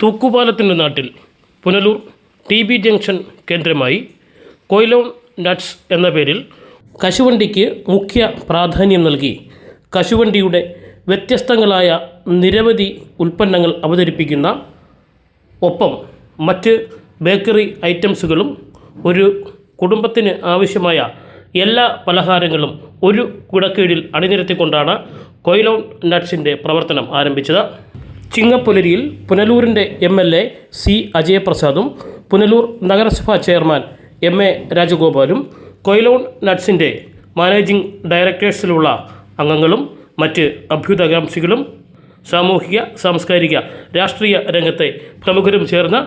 തൂക്കുപാലത്തിൻ്റെ നാട്ടിൽ Punalur TB junction കേന്ദ്രമായി Quilon nuts എന്ന പേരിൽ കശുവണ്ടിക്ക് മുഖ്യ പ്രാധാന്യം നൽകി കശുവണ്ടിയുടെ വ്യത്യസ്തങ്ങളായ നിരവധി ഉൽപ്പന്നങ്ങൾ അവതരിപ്പിക്കുന്ന ഒപ്പം മറ്റ് ബേക്കറി ഐറ്റംസുകളും ഒരു കുടുംബത്തിന് ആവശ്യമായ എല്ലാ പലഹാരങ്ങളും ഒരു കുടക്കീഴിൽ അണിനിരത്തിക്കൊണ്ടാണ് കൊയിലോൺ നട്ട്സിൻ്റെ പ്രവർത്തനം ആരംഭിച്ചത്. ചിങ്ങപ്പുലരിയിൽ പുനലൂരിൻ്റെ MLA C. അജയപ്രസാദും പുനലൂർ നഗരസഭാ ചെയർമാൻ MA രാജഗോപാലും കൊയിലോൺ നട്ട്സിൻ്റെ മാനേജിംഗ് ഡയറക്ടേഴ്സിലുള്ള അംഗങ്ങളും മറ്റ് അഭ്യുദയകാംക്ഷികളും സാമൂഹിക സാംസ്കാരിക രാഷ്ട്രീയ രംഗത്തെ പ്രമുഖരും ചേർന്ന്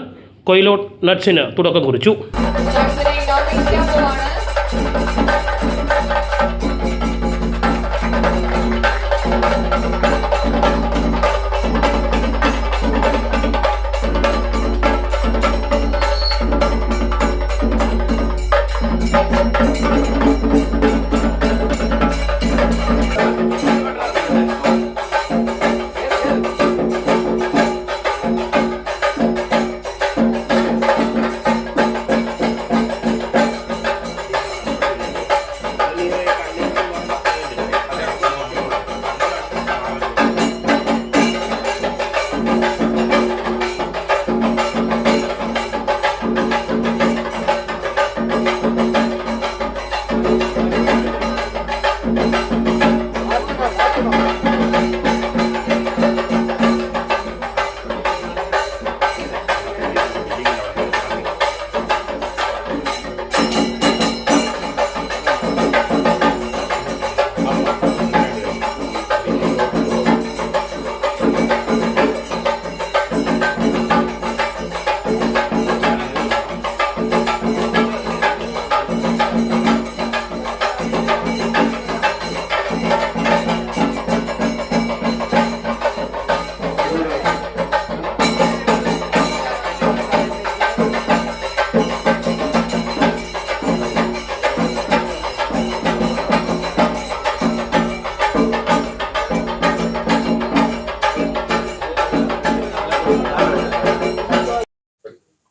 കൊയിലോൺ നട്ട്സിന് തുടക്കം കുറിച്ചു.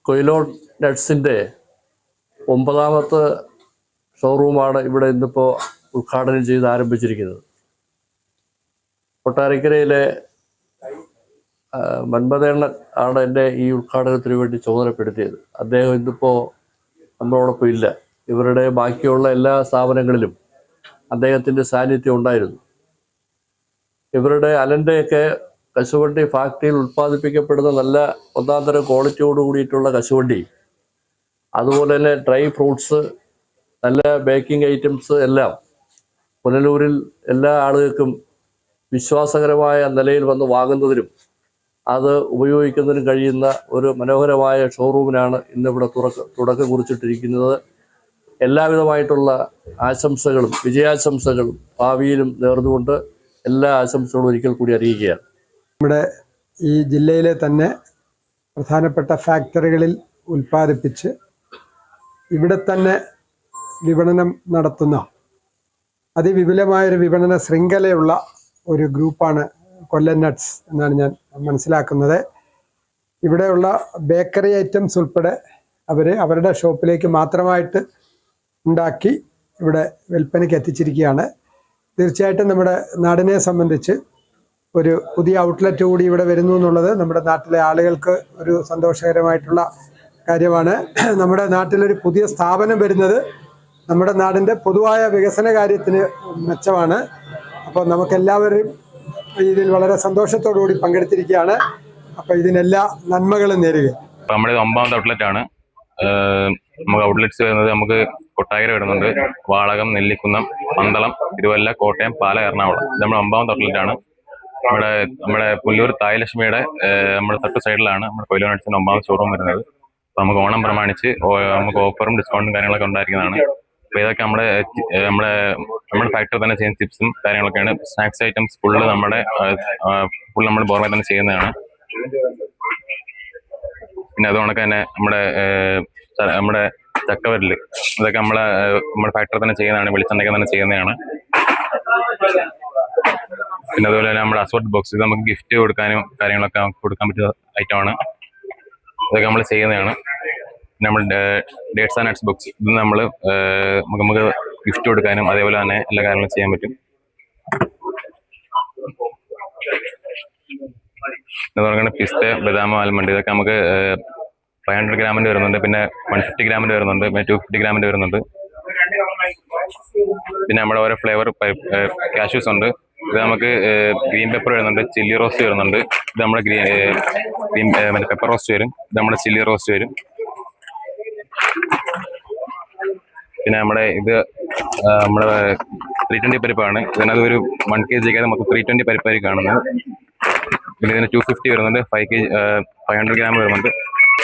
കൊയിലോൺ നട്ട്സിൻ്റെ 9ാമത്തെ ഷോറൂമാണ് ഇവിടെ ഇന്നിപ്പോൾ ഉദ്ഘാടനം ചെയ്ത് ആരംഭിച്ചിരിക്കുന്നത്. കൊട്ടാരക്കരയിലെ മന്മഥേണ്ണൻ ആണ് എന്നെ ഈ ഉദ്ഘാടനത്തിന് വേണ്ടി ചുമതലപ്പെടുത്തിയത്. അദ്ദേഹം ഇന്നിപ്പോൾ നമ്മളോടൊപ്പം ഇല്ല. ഇവരുടെ ബാക്കിയുള്ള എല്ലാ സ്ഥാപനങ്ങളിലും അദ്ദേഹത്തിൻ്റെ സാന്നിധ്യം ഉണ്ടായിരുന്നു. ഇവരുടെ അലൻ്റെയൊക്കെ കശുവണ്ടി ഫാക്ടറിയിൽ ഉൽപ്പാദിപ്പിക്കപ്പെടുന്ന നല്ല ഒന്നാന്തരം ക്വാളിറ്റിയോട് കൂടിയിട്ടുള്ള കശുവണ്ടി, അതുപോലെ തന്നെ ഡ്രൈ ഫ്രൂട്ട്സ്, നല്ല ബേക്കിംഗ് ഐറ്റംസ് എല്ലാം പുനലൂരിൽ എല്ലാ ആളുകൾക്കും വിശ്വാസകരമായ നിലയിൽ വന്ന് വാങ്ങുന്നതിനും അത് ഉപയോഗിക്കുന്നതിനും കഴിയുന്ന ഒരു മനോഹരമായ ഷോറൂമിനാണ് ഇന്നിവിടെ തുടക്കം കുറിച്ചിട്ടിരിക്കുന്നത്. എല്ലാവിധമായിട്ടുള്ള ആശംസകളും വിജയാശംസകളും ഭാവിയിലും നേർന്നുകൊണ്ട് എല്ലാ ആശംസകളും ഒരിക്കൽ കൂടി അറിയിക്കുകയാണ്. നമ്മുടെ ഈ ജില്ലയിലെ തന്നെ പ്രധാനപ്പെട്ട ഫാക്ടറികളിൽ ഉൽപ്പാദിപ്പിച്ച് ഇവിടെ തന്നെ വിപണനം നടത്തുന്ന അതിവിപുലമായൊരു വിപണന ശൃംഖലയുള്ള ഒരു ഗ്രൂപ്പാണ് കൊല്ലൻ നട്ട്സ് എന്നാണ് ഞാൻ മനസ്സിലാക്കുന്നത്. ഇവിടെയുള്ള ബേക്കറി ഐറ്റംസ് ഉൾപ്പെടെ അവരുടെ ഷോപ്പിലേക്ക് മാത്രമായിട്ട് ഉണ്ടാക്കി ഇവിടെ വിൽപ്പനയ്ക്ക് എത്തിച്ചിരിക്കുകയാണ്. തീർച്ചയായിട്ടും നമ്മുടെ നാടിനെ സംബന്ധിച്ച് ഒരു പുതിയ ഔട്ട്ലെറ്റ് കൂടി ഇവിടെ വരുന്നു എന്നുള്ളത് നമ്മുടെ നാട്ടിലെ ആളുകൾക്ക് ഒരു സന്തോഷകരമായിട്ടുള്ള കാര്യമാണ്. നമ്മുടെ നാട്ടിലൊരു പുതിയ സ്ഥാപനം വരുന്നത് നമ്മുടെ നാടിൻ്റെ പൊതുവായ വികസന കാര്യത്തിന് മെച്ചമാണ്. അപ്പോൾ നമുക്കെല്ലാവരും ഇതിൽ വളരെ സന്തോഷത്തോടു കൂടി പങ്കെടുത്തിരിക്കുകയാണ്. അപ്പോൾ ഇതിനെല്ലാ നന്മകളും നേരുക. നമ്മുടെ 9ാമത്തെ ഔട്ട്ലെറ്റാണ്. നമുക്ക് ഔട്ട്ലെറ്റ്സ് വരുന്നത് നമുക്ക് കൊട്ടാരക്കര വരുന്നുണ്ട്, വാളകം, നെല്ലിക്കുന്നം, പന്തളം, തിരുവല്ല, കോട്ടയം, പാല, എറണാകുളം. ഇത് നമ്മുടെ 9ാമത്തെ ഔട്ട്ലെറ്റാണ്. നമ്മുടെ പുല്ലൂർ തായലക്ഷ്മിയുടെ നമ്മുടെ തൊട്ട് സൈഡിലാണ് നമ്മുടെ കൊയിലോൺ നട്ട്സിന്റെ 9ാമത്തെ ഷോറൂം വരുന്നത്. അപ്പോൾ നമുക്ക് ഓണം പ്രമാണിച്ച് നമുക്ക് ഓഫറും ഡിസ്കൗണ്ടും കാര്യങ്ങളൊക്കെ ഉണ്ടായിരിക്കുന്നതാണ്. അപ്പോൾ ഇതൊക്കെ നമ്മുടെ ഫാക്ടറി തന്നെ ചെയ്യുന്ന ചിപ്സും കാര്യങ്ങളൊക്കെയാണ്. സ്നാക്സ് ഐറ്റംസ് ഫുള്ള് നമ്മൾ ബോർമ തന്നെ ചെയ്യുന്നതാണ്. പിന്നെ അതുകൊണ്ടൊക്കെ തന്നെ നമ്മുടെ ചക്കവരല് ഇതൊക്കെ നമ്മുടെ ഫാക്ടറി തന്നെ ചെയ്യുന്നതാണ്. വെളിച്ചെണ്ണയ്ക്ക് തന്നെ ചെയ്യുന്നതാണ്. പിന്നെ അതുപോലെ തന്നെ നമ്മുടെ അസോർട്ട് ബോക്സ്, ഇത് നമുക്ക് ഗിഫ്റ്റ് കൊടുക്കാനും കാര്യങ്ങളൊക്കെ നമുക്ക് കൊടുക്കാൻ പറ്റിയ ഐറ്റമാണ്. ഇതൊക്കെ നമ്മൾ ചെയ്യുന്നതാണ്. നമ്മൾ ഡേറ്റ്സ് ആൻഡ് നട്ട്സ് ബുക്സ് ഇത് നമ്മൾ നമുക്ക് ഗിഫ്റ്റ് കൊടുക്കാനും അതേപോലെ തന്നെ എല്ലാ കാര്യങ്ങളും ചെയ്യാൻ പറ്റും. എന്ന് പിസ്ത, ബദാം, ആൽമണ്ട് ഇതൊക്കെ നമുക്ക് 500 ഗ്രാമിൻ്റെ വരുന്നുണ്ട്, പിന്നെ 150 ഗ്രാമിൻ്റെ വരുന്നുണ്ട്, പിന്നെ 250 ഗ്രാമിൻ്റെ വരുന്നുണ്ട്. പിന്നെ നമ്മുടെ ഓരോ ഫ്ലേവർ കാഷ്യൂസ് ഉണ്ട്. ഇത് നമുക്ക് ഗ്രീൻ പെപ്പർ വരുന്നുണ്ട്, ചില്ലി റോസ്റ്റ് വരുന്നുണ്ട്. ഇത് നമ്മുടെ മറ്റേ പെപ്പർ റോസ്റ്റ് വരും, ഇത് നമ്മുടെ ചില്ലി റോസ്റ്റ് വരും. പിന്നെ നമ്മുടെ 320 പരിപ്പാണ്. ഇതിനകത്ത് ഒരു 1 kg നമുക്ക് 320 പരിപ്പായി കാണുന്നത്. പിന്നെ ഇതിന് 250 വരുന്നുണ്ട്, 500 ഗ്രാം വരുന്നുണ്ട്.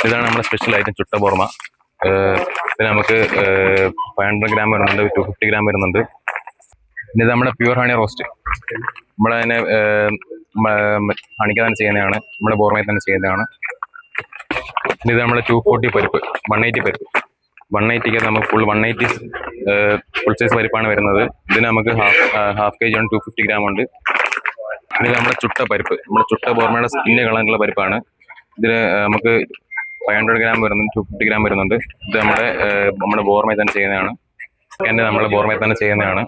ഇതാണ് നമ്മുടെ സ്പെഷ്യൽ ഐറ്റം ചുട്ട ബോർമ. പിന്നെ നമുക്ക് 500 ഗ്രാം വരുന്നുണ്ട്, 250 ഗ്രാം വരുന്നുണ്ട്. പിന്നെ ഇത് നമ്മുടെ പ്യൂർ ഹണി റോസ്റ്റ്. നമ്മളതിനെ ഹണിക്ക് തന്നെ ചെയ്യുന്നതാണ്, നമ്മുടെ ബോർമയിൽ തന്നെ ചെയ്യുന്നതാണ്. പിന്നെ ഇത് നമ്മുടെ 240 പരിപ്പ്, 180 പരിപ്പ്. 180 നമുക്ക് ഫുൾ 180 ഫുൾ സൈസ് പരിപ്പാണ് വരുന്നത്. ഇതിന് നമുക്ക് ഹാഫ് kg ഉണ്ട്, 250 ഗ്രാം ഉണ്ട്. പിന്നെ ഇത് നമ്മുടെ ചുട്ട പരിപ്പ്, നമ്മുടെ ചുട്ട ബോർമയുടെ സ്കിന്ന് കളഞ്ഞിട്ടുള്ള പരിപ്പാണ്. ഇതിന് നമുക്ക് 500 ഗ്രാം വരുന്നുണ്ട്, 250 ഗ്രാം വരുന്നുണ്ട്. ഇത് നമ്മുടെ ബോർമയിൽ തന്നെ ചെയ്യുന്നതാണ്. നമ്മുടെ ബോർമയിൽ തന്നെ ചെയ്യുന്നതാണ്.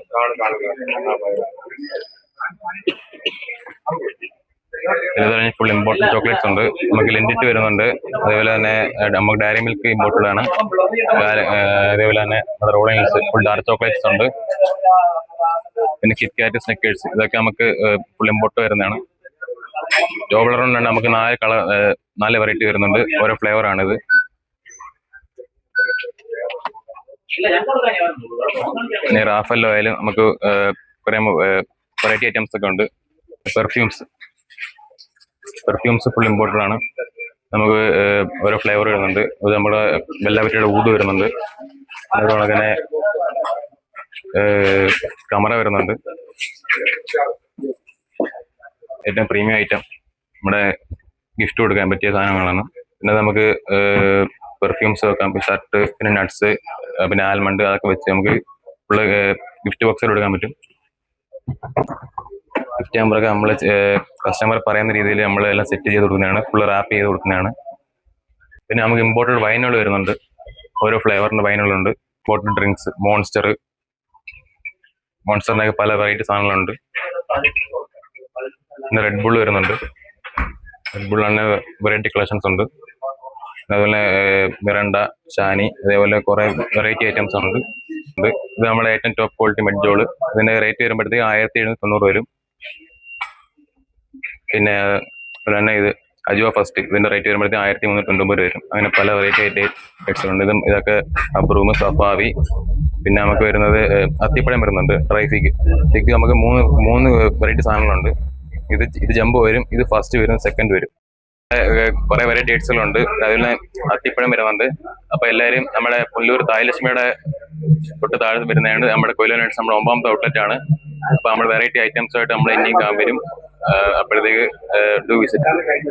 ഇത് ഫുൾ ഇമ്പോർട്ടൻറ്റ് ചോക്ലേറ്റ്സ് ഉണ്ട്. നമുക്ക് ലിൻഡിറ്റ് വരുന്നുണ്ട്, അതേപോലെ തന്നെ നമുക്ക് ഡയറി മിൽക്ക് ഇമ്പോർട്ടഡ് ആണ്. അതേപോലെ തന്നെ നമ്മുടെ റോളിംഗ്സ് ഫുൾ ഡാർക്ക് ചോക്ലേറ്റ്സ് ഉണ്ട്. പിന്നെ കിറ്റ്കാറ്റ്, സ്നിക്കേഴ്സ് ഇതൊക്കെ നമുക്ക് ഫുൾ ഇമ്പോർട്ട് വരുന്നതാണ്. ടോബ്ലറോൺ നമുക്ക് 4 വെറൈറ്റി വരുന്നുണ്ട്, ഓരോ ഫ്ലേവർ ആണിത്. പിന്നെ റാഫല്ലോ ആയാലും നമുക്ക് കുറേ വെറൈറ്റി ഐറ്റംസ് ഒക്കെ ഉണ്ട്. പെർഫ്യൂംസ് ഫുൾ ഇമ്പോർട്ടഡ് ആണ്. നമുക്ക് ഓരോ ഫ്ലേവർ വരുന്നുണ്ട്. അത് നമ്മുടെ വെല്ലാവറ്റിയുടെ ഊത് വരുന്നുണ്ട്, അതുപോലെ തന്നെ കമറ വരുന്നുണ്ട്. ഏറ്റവും പ്രീമിയം ഐറ്റം നമ്മുടെ ഗിഫ്റ്റ് കൊടുക്കാൻ പറ്റിയ സാധനങ്ങളാണ്. പിന്നെ നമുക്ക് പെർഫ്യൂംസ് വെക്കാം, ഷർട്ട്, പിന്നെ നട്ട്സ്, പിന്നെ ആൽമണ്ട് അതൊക്കെ വെച്ച് നമുക്ക് ഫുള്ള് ഗിഫ്റ്റ് ബോക്സിൽ കൊടുക്കാൻ പറ്റും. ഗിഫ്റ്റ് നമ്പറൊക്കെ നമ്മൾ കസ്റ്റമർ പറയുന്ന രീതിയിൽ നമ്മൾ എല്ലാം സെറ്റ് ചെയ്ത് കൊടുക്കുന്നതാണ്, ഫുള്ള് റാപ്പ് ചെയ്ത് കൊടുക്കുന്നതാണ്. പിന്നെ നമുക്ക് ഇമ്പോർട്ടഡ് വൈനുകൾ വരുന്നുണ്ട്, ഓരോ ഫ്ലേവറിൻ്റെ വൈനുകളുണ്ട്. ഇമ്പോർട്ടഡ് ഡ്രിങ്ക്സ്, മോൺസ്റ്ററിനൊക്കെ പല വെറൈറ്റി സാധനങ്ങളുണ്ട്. പിന്നെ റെഡ് ബുൾ വരുന്നുണ്ട്, റെഡ് ബുള്ളാണ് വെറൈറ്റി കളക്ഷൻസ് ഉണ്ട്. അതുപോലെ മിറണ്ട, ഷാനി, അതേപോലെ കുറേ വെറൈറ്റി ഐറ്റംസ് ഉണ്ട്. ഇത് നമ്മുടെ ഏറ്റവും ടോപ്പ് ക്വാളിറ്റി മെഡ്ജോള്. ഇതിൻ്റെ റേറ്റ് വരുമ്പോഴത്തേക്ക് 1790 വരും. പിന്നെ തന്നെ ഇത് അജുവ ഫസ്റ്റ്, ഇതിൻ്റെ റേറ്റ് വരുമ്പോഴത്തേക്ക് 1390 വരും. അങ്ങനെ പല വെറൈറ്റി ഐറ്റംസുണ്ട്. ഇതൊക്കെ അബ്രൂം, സഫാവി. പിന്നെ നമുക്ക് വരുന്നത് അത്തിപ്പഴം വരുന്നുണ്ട്, ഡ്രൈ ഫിഗ് നമുക്ക് മൂന്ന് വെറൈറ്റി സാധനങ്ങളുണ്ട്. ഇത് ജംബോ വരും, ഇത് ഫസ്റ്റ് വരും, സെക്കൻഡ് വരും. കുറെ വെറൈറ്റി ഡേറ്റ്സുകളുണ്ട്. അതിൽ അത്തിപ്പഴം വരുന്നുണ്ട്. അപ്പൊ എല്ലാവരും നമ്മുടെ പുല്ലൂർ തായലക്ഷ്മിയുടെ തൊട്ട് താഴെ വരുന്നതാണ് നമ്മുടെ കൊയിലോ നട്ട്സ്, നമ്മുടെ 9ാമത്തെ ഔട്ട്ലെറ്റ് ആണ്. അപ്പൊ നമ്മൾ വെറൈറ്റി ഐറ്റംസുമായിട്ട് നമ്മൾ ഇനിയും വരും. അപ്പോഴത്തേക്ക് ഡു വിസിറ്റ്.